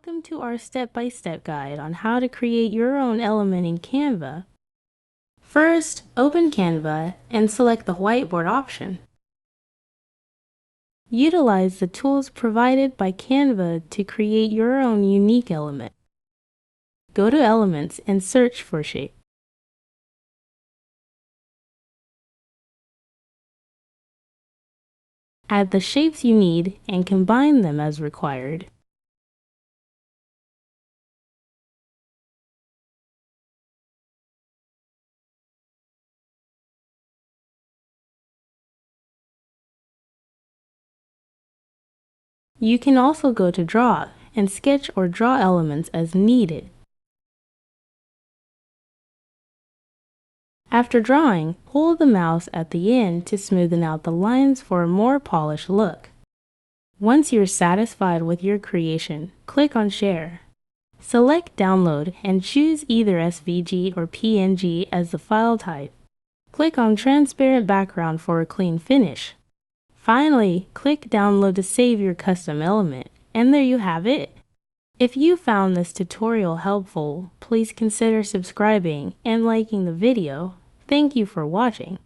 Welcome to our step-by-step guide on how to create your own element in Canva. First, open Canva and select the whiteboard option. Utilize the tools provided by Canva to create your own unique element. Go to Elements and search for shape. Add the shapes you need and combine them as required. You can also go to Draw and sketch or draw elements as needed. After drawing, hold the mouse at the end to smoothen out the lines for a more polished look. Once you're satisfied with your creation, click on Share. Select Download and choose either SVG or PNG as the file type. Click on Transparent Background for a clean finish. Finally, click Download to save your custom element, and there you have it. If you found this tutorial helpful, please consider subscribing and liking the video. Thank you for watching.